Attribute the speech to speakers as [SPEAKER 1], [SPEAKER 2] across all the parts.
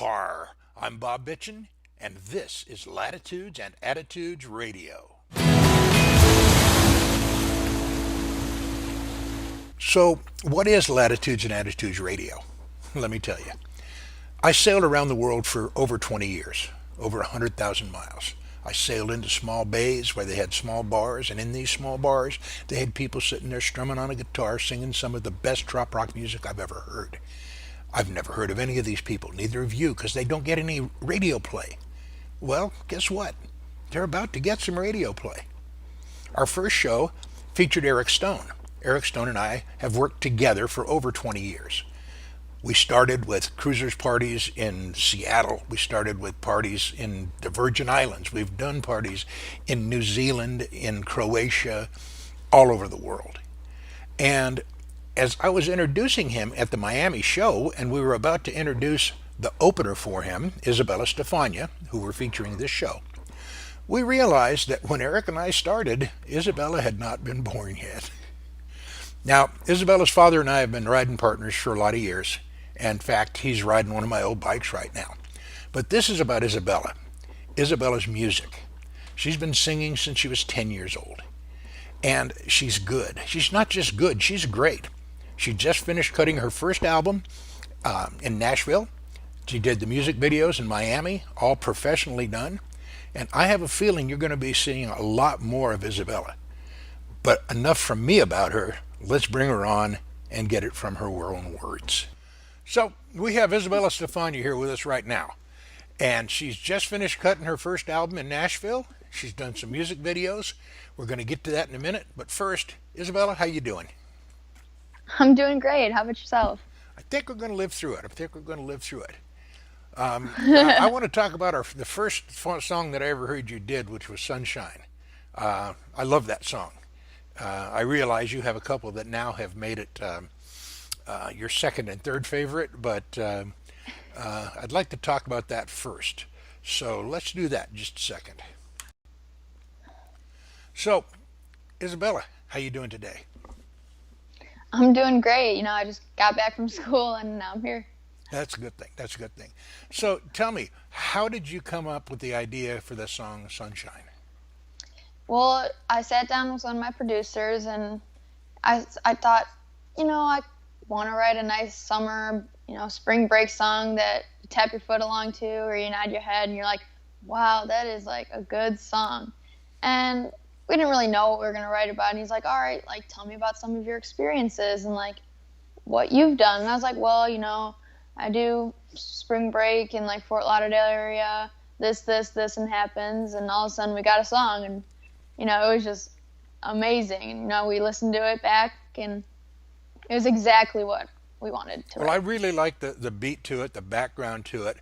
[SPEAKER 1] guitar. I'm Bob Bitchin, and this is Latitudes and Attitudes Radio. So, what is Latitudes and Attitudes Radio? Let me tell you. I sailed around the world for over 20 years, over 100,000 miles. I sailed into small bays where they had small bars, and in these small bars, they had people sitting there strumming on a guitar, singing some of the best trop rock music I've ever heard. I've never heard of any of these people, neither have you, because they don't get any radio play. Well, guess what? They're about to get some radio play. Our first show featured Eric Stone. Eric Stone and I have worked together for over 20 years. We started with cruisers parties in Seattle. We started with parties in the Virgin Islands. We've done parties in New Zealand, in Croatia, all over the world. And as I was introducing him at the Miami show, and we were about to introduce the opener for him, Isabella Stefania, who we're featuring this show, we realized that when Eric and I started, Isabella had not been born yet. Now, Isabella's father and I have been riding partners for a lot of years. In fact, he's riding one of my old bikes right now. But this is about Isabella. Isabella's music. She's been singing since she was 10 years old. And she's good. She's not just good, she's great. She just finished cutting her first album in Nashville. She did the music videos in Miami, all professionally done. And I have a feeling you're going to be seeing a lot more of Isabella. But enough from me about her. Let's bring her on and get it from her own words. So we have Isabella Stefania here with us right now. And she's just finished cutting her first album in Nashville. She's done some music videos. We're going to get to that in a minute. But first, Isabella, how you doing?
[SPEAKER 2] I'm doing great. How about yourself?
[SPEAKER 1] I think we're going to live through it. I want to talk about the first song that I ever heard you did, which was Sunshine. I love that song. I realize you have a couple that now have made it your second and third favorite, but I'd like to talk about that first. So let's do that in just a second. So, Isabella, how you doing today?
[SPEAKER 2] I'm doing great. I just got back from school and now I'm here.
[SPEAKER 1] That's a good thing. So tell me, how did you come up with the idea for the song Sunshine?
[SPEAKER 2] Well, I sat down with one of my producers and I thought, I want to write a nice summer, spring break song that you tap your foot along to or you nod your head and you're like, wow, that is like a good song. And we didn't really know what we were going to write about. And he's like, all right, like, tell me about some of your experiences and like what you've done. And I was like, well, I do spring break in like Fort Lauderdale area, this, and happens. And all of a sudden we got a song and, it was just amazing. We listened to it back and it was exactly what we wanted to write.
[SPEAKER 1] Well, I really like the beat to it, the background to it.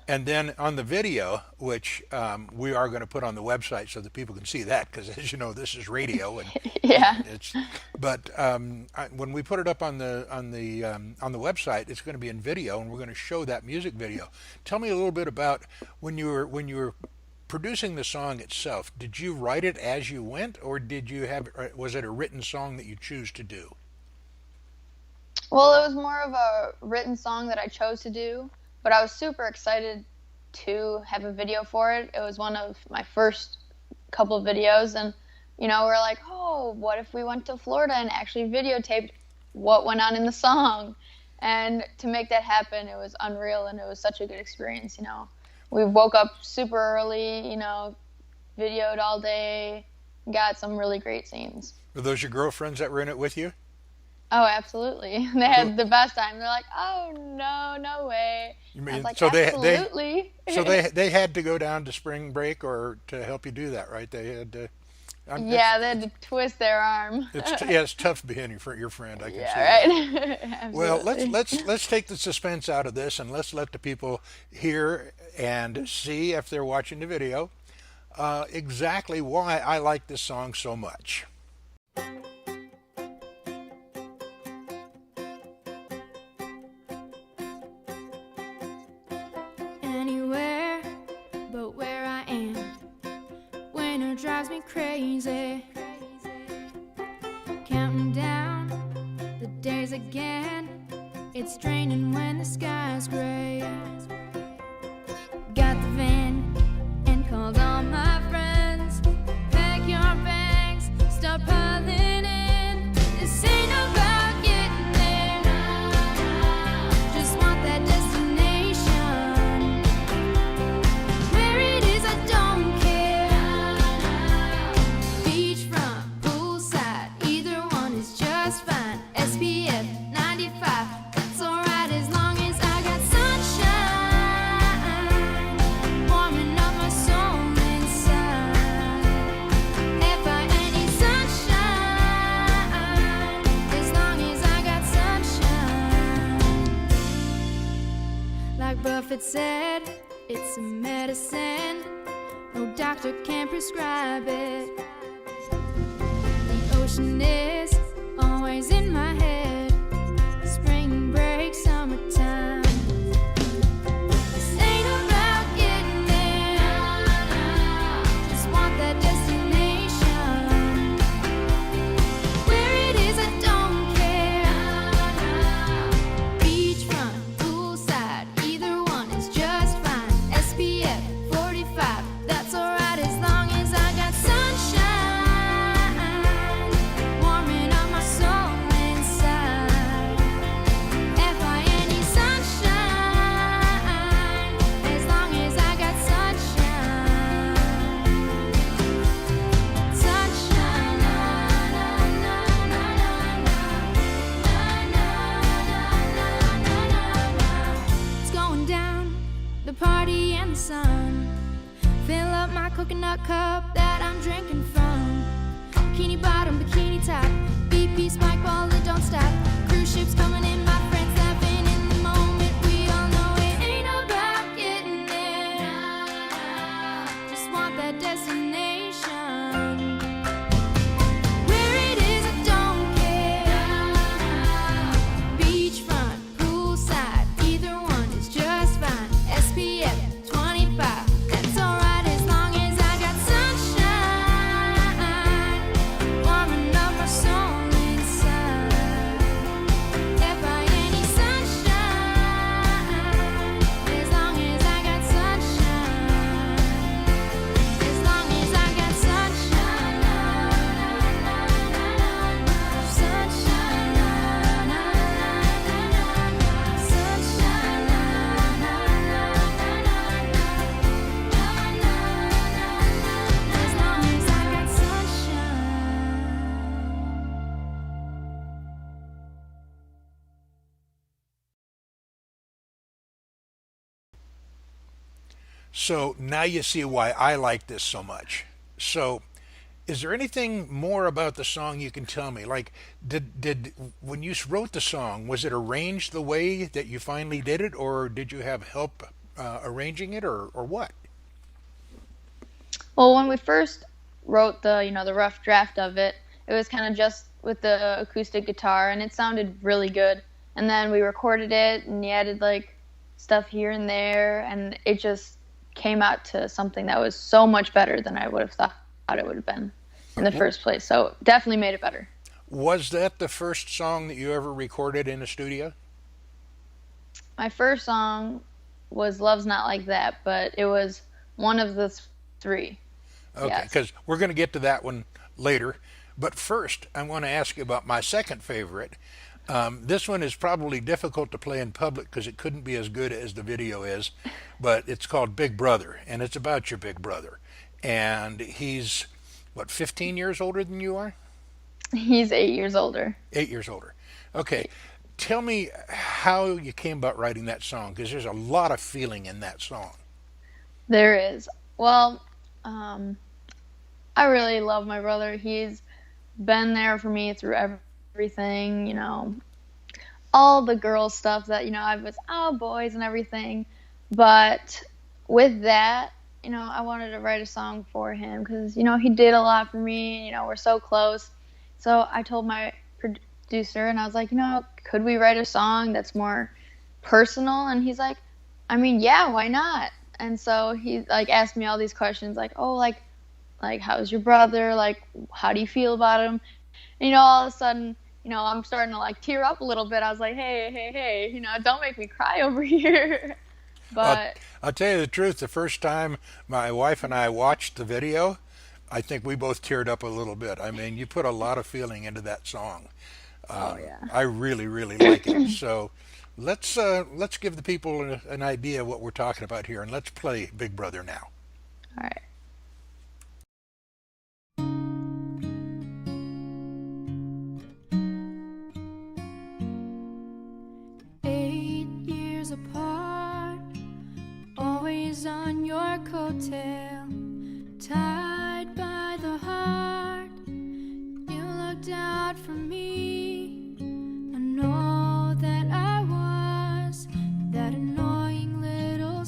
[SPEAKER 1] And then on the video, which we are going to put on the website so that people can see that, because as you know, this is radio. And
[SPEAKER 2] yeah.
[SPEAKER 1] But when we put it up on the website, it's going to be in video, and we're going to show that music video. Tell me a little bit about when you were producing the song itself. Did you write it as you went, or was it a written song that you choose to do?
[SPEAKER 2] Well, it was more of a written song that I chose to do, but I was super excited to have a video for it. It was one of my first couple of videos, and, we're like, oh, what if we went to Florida and actually videotaped what went on in the song? And to make that happen, it was unreal, and it was such a good experience, We woke up super early, videoed all day, got some really great scenes.
[SPEAKER 1] Were those your girlfriends that were in it with you?
[SPEAKER 2] Oh, absolutely. They had the best time. They're like, oh, no way.
[SPEAKER 1] You mean,
[SPEAKER 2] I was like,
[SPEAKER 1] so
[SPEAKER 2] absolutely.
[SPEAKER 1] they had to go down to spring break or to help you do that, right? They had to.
[SPEAKER 2] They had to twist their arm.
[SPEAKER 1] It's tough being your friend. I can see.
[SPEAKER 2] Yeah, right.
[SPEAKER 1] Well, let's take the suspense out of this and let's let the people hear and see, if they're watching the video, exactly why I like this song so much.
[SPEAKER 3] Anywhere but where I am, winter drives me crazy, counting down the days again. It's draining when the sky's gray. said it's a medicine, no doctor can prescribe it. The ocean is always in my head, spring break, summertime. This ain't about getting there, just want that destination. Where it is, I don't care. Beachfront, poolside, either one is just fine. SPF 45, that's alright as long as I got sunshine warming up my soul inside. FINE sunshine, as long as I got sunshine. Sunshine, na na na na na. It's going down, the party and the sun. Fill up my coconut cup that I'm drinking from. Bikini bottom, bikini top, BP spike ball that don't stop. Cruise ships coming in, my friends laughing in the moment. We all know it ain't about getting there, just want that destination. Where it is, I don't care. Beachfront, poolside, either one is just fine. SPF 25, that's alright as long as I got sunshine warming up my soul inside. FINE sunshine, as long as I got sunshine. As long as I got sunshine, sunshine, as long as I got sunshine.
[SPEAKER 1] So now you see why I like this so much. So, is there anything more about the song you can tell me? Like, did when you wrote the song, was it arranged the way that you finally did it, or did you have help arranging it, or what?
[SPEAKER 2] Well, when we first wrote the rough draft of it, it was kind of just with the acoustic guitar, and it sounded really good. And then we recorded it, and he added like stuff here and there, and it just came out to something that was so much better than I would have thought it would have been in the first place. So definitely made it better.
[SPEAKER 1] Was that the first song that you ever recorded in a studio?
[SPEAKER 2] My first song was Love's Not Like That, but it was one of the three.
[SPEAKER 1] Okay,
[SPEAKER 2] Yes.
[SPEAKER 1] because we're going to get to that one later. But first, I want to ask you about my second favorite. This one is probably difficult to play in public because it couldn't be as good as the video is, but it's called Big Brother, and it's about your big brother. And he's, what, 15 years older than you are?
[SPEAKER 2] He's 8 years older.
[SPEAKER 1] 8 years older. Okay. Tell me how you came about writing that song, because there's a lot of feeling in that song.
[SPEAKER 2] There is. Well, I really love my brother. He's been there for me through everything, all the girl stuff that, I was, boys and everything. But with that, I wanted to write a song for him because, he did a lot for me. We're so close. So I told my producer, and I was like, could we write a song that's more personal? And he's like, yeah, why not? And so he asked me all these questions like, how's your brother? Like, how do you feel about him? And, all of a sudden, I'm starting to tear up a little bit. I was like, hey, don't make me cry over here. But
[SPEAKER 1] I'll tell you the truth, the first time my wife and I watched the video, I think we both teared up a little bit. You put a lot of feeling into that song.
[SPEAKER 2] yeah.
[SPEAKER 1] I really, really like it. So let's give the people an idea of what we're talking about here, and let's play Big Brother now.
[SPEAKER 2] All right.
[SPEAKER 3] 8 years apart, always on your coattail, tied by the heart. You looked out for me. I know that I was that annoying little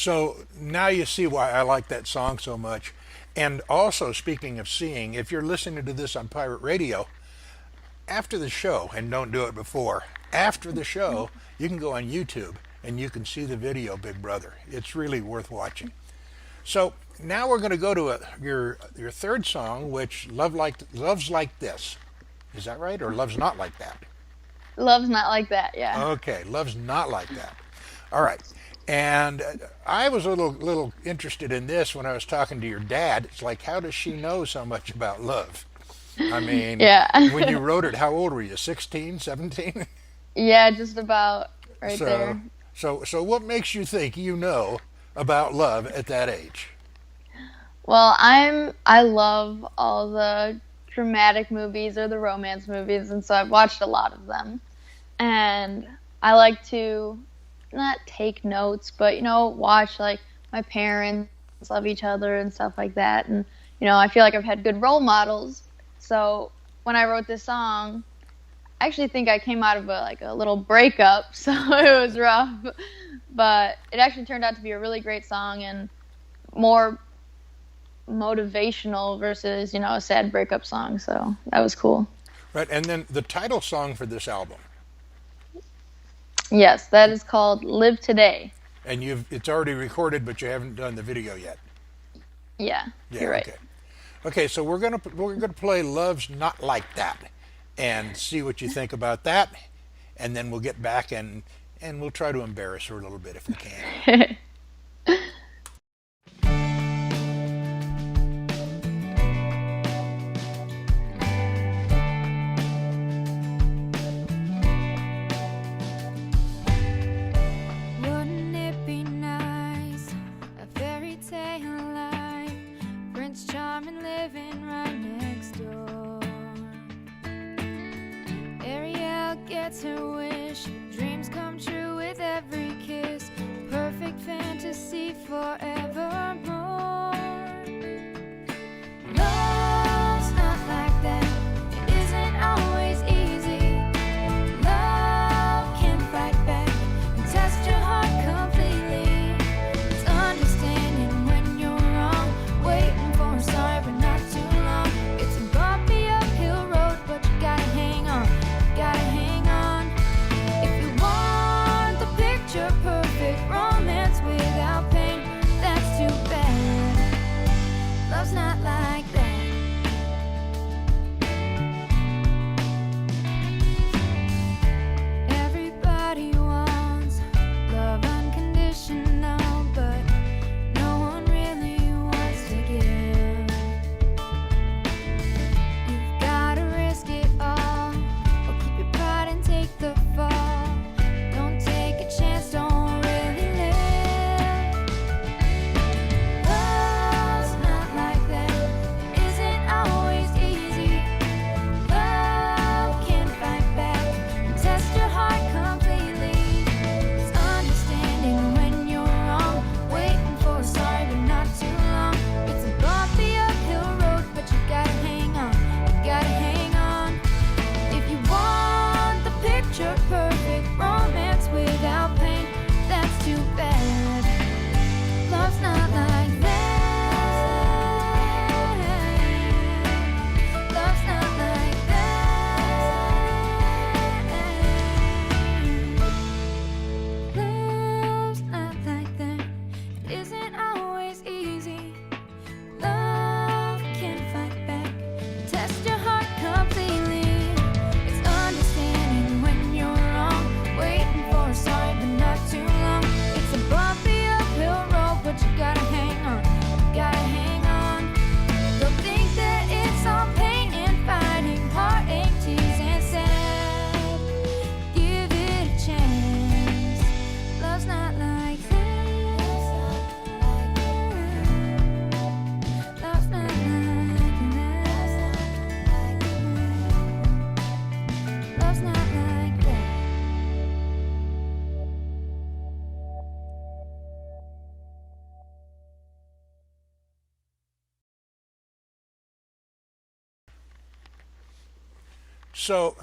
[SPEAKER 1] So now you see why I like that song so much. And also, speaking of seeing, if you're listening to this on Pirate Radio, after the show, and don't do it before, after the show, you can go on YouTube and you can see the video, Big Brother. It's really worth watching. So now we're going to go to your third song, which Love's Like This. Is that right? Or Love's Not Like That?
[SPEAKER 2] Love's Not Like That, yeah.
[SPEAKER 1] Okay, Love's Not Like That. All right. And I was a little interested in this when I was talking to your dad. It's like, how does she know so much about love? I mean,
[SPEAKER 2] Yeah.
[SPEAKER 1] when you wrote it, how old were you? 16, 17?
[SPEAKER 2] Yeah, just about right there.
[SPEAKER 1] So what makes you think you know about love at that age?
[SPEAKER 2] Well, I love all the dramatic movies or the romance movies, and so I've watched a lot of them. And I like to not take notes, but watch like my parents love each other and stuff like that. And I feel like I've had good role models. So when I wrote this song, I actually think I came out of a little breakup, so it was rough. But it actually turned out to be a really great song and more motivational versus a sad breakup song. So that was cool.
[SPEAKER 1] Right, and then the title song for this album.
[SPEAKER 2] Yes, that is called Live Today.
[SPEAKER 1] And it's already recorded, but you haven't done the video yet.
[SPEAKER 2] Yeah, you're right.
[SPEAKER 1] Okay. Okay, so we're gonna play Love's Not Like That, and see what you think about that, and then we'll get back and we'll try to embarrass her a little bit if we can.
[SPEAKER 3] Wouldn't it be nice, a fairy tale life, Prince Charming living right next door. Ariel gets her wish, dreams come true with every kiss, perfect fantasy forevermore. Love's not like that, it isn't always easy. Love can fight back and test your heart completely. It's understanding when you're wrong, waiting for a sorry but not too long. It's a bumpy uphill road, but you gotta hang on, gotta hang on. If you want the picture perfect romance without pain, that's too bad. Love's not like that. Everybody wants love unconditional, but no one really wants to give. You've gotta risk it all, or keep your pride and take the fall. Don't take a chance, don't really live. Love's not like that, it isn't always easy. Love can fight back and test your heart completely. It's understanding when you're wrong, waiting for a sorry but not too long. It's a bumpy uphill road, but you gotta hang on, you gotta hang on. If you want the picture perfect romance without pain, that's too bad. Love's not like that. Love's not like that. Love's not like that. It isn't always easy. Love can fight back, test your heart completely. It's understanding when you're wrong, waiting for a sorry but not too long. It's a bumpy uphill road, but you gotta hang on, you gotta hang on. Don't think that it's all pain and fighting, heartache, tears and sad. Give it a chance. Love's not like that. Love's not like that. Love's not like that.
[SPEAKER 1] So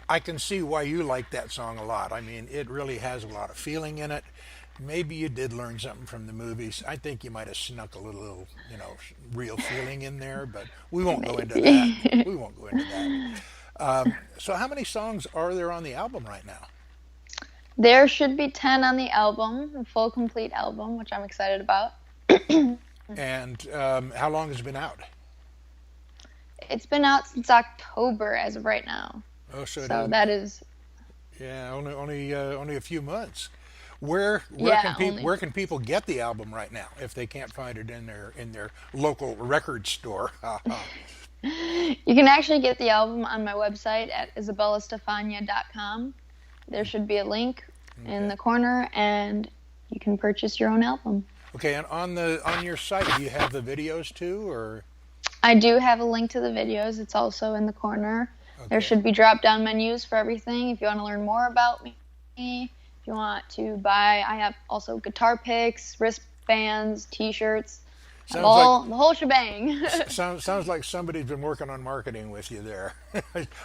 [SPEAKER 1] I can see why you like that song a lot. I mean, it really has a lot of feeling in it. Maybe you did learn something from the movies. I think you might have snuck a little, real feeling in there, but we won't go into that.
[SPEAKER 2] Maybe.
[SPEAKER 1] We won't go into that. So, how many songs are there on the album right now?
[SPEAKER 2] There should be 10 on the album, a full complete album, which I'm excited about.
[SPEAKER 1] And how long has it been out?
[SPEAKER 2] It's been out since October as of right now.
[SPEAKER 1] Oh, so
[SPEAKER 2] So that is,
[SPEAKER 1] yeah, only a few months. Where
[SPEAKER 2] yeah,
[SPEAKER 1] where can people get the album right now if they can't find it in their local record store?
[SPEAKER 2] you can actually get the album on my website at isabellastefania.com. There should be a link in the corner, and you can purchase your own album.
[SPEAKER 1] Okay, and on your site, do you have the videos too, or?
[SPEAKER 2] I do have a link to the videos. It's also in the corner.
[SPEAKER 1] Okay.
[SPEAKER 2] There should be drop-down menus for everything. If you want to learn more about me, if you want to buy, I have also guitar picks, wristbands, T-shirts, the whole shebang.
[SPEAKER 1] Sounds like somebody's been working on marketing with you there.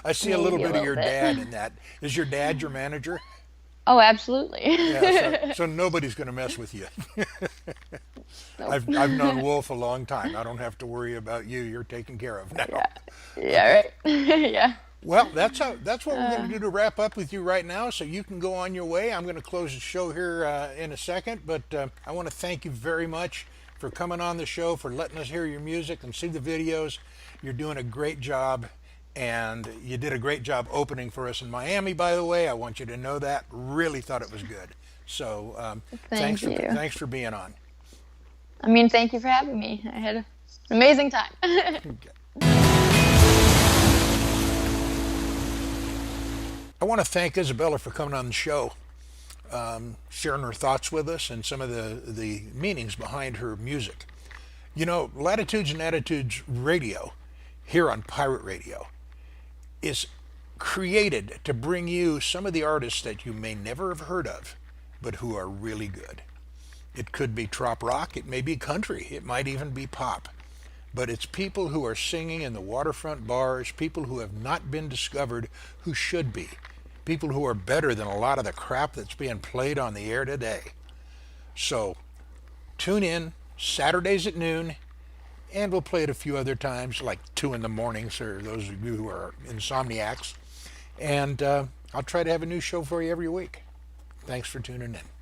[SPEAKER 1] I see a
[SPEAKER 2] Maybe
[SPEAKER 1] little
[SPEAKER 2] a
[SPEAKER 1] bit of
[SPEAKER 2] little
[SPEAKER 1] your
[SPEAKER 2] bit.
[SPEAKER 1] dad in that. Is your dad your manager?
[SPEAKER 2] Oh, absolutely.
[SPEAKER 1] Yeah, so nobody's going to mess with you.
[SPEAKER 2] Nope.
[SPEAKER 1] I've known Wolf a long time. I don't have to worry about you. You're taken care of now.
[SPEAKER 2] Yeah, right. Yeah.
[SPEAKER 1] Well, that's what we're going to do to wrap up with you right now. So you can go on your way. I'm going to close the show here in a second, but I want to thank you very much for coming on the show, for letting us hear your music and see the videos. You're doing a great job, and you did a great job opening for us in Miami, by the way. I want you to know that. Really thought it was good. So
[SPEAKER 2] Thank you.
[SPEAKER 1] Thanks for being on.
[SPEAKER 2] I mean, thank you for having me. I had an amazing time.
[SPEAKER 1] I want to thank Isabella for coming on the show, sharing her thoughts with us and some of the meanings behind her music. Latitudes and Attitudes Radio here on Pirate Radio is created to bring you some of the artists that you may never have heard of, but who are really good. It could be trop rock, it may be country, it might even be pop. But it's people who are singing in the waterfront bars, people who have not been discovered who should be, people who are better than a lot of the crap that's being played on the air today. So tune in Saturdays at noon, and we'll play it a few other times, like 2 in the mornings for those of you who are insomniacs. And I'll try to have a new show for you every week. Thanks for tuning in.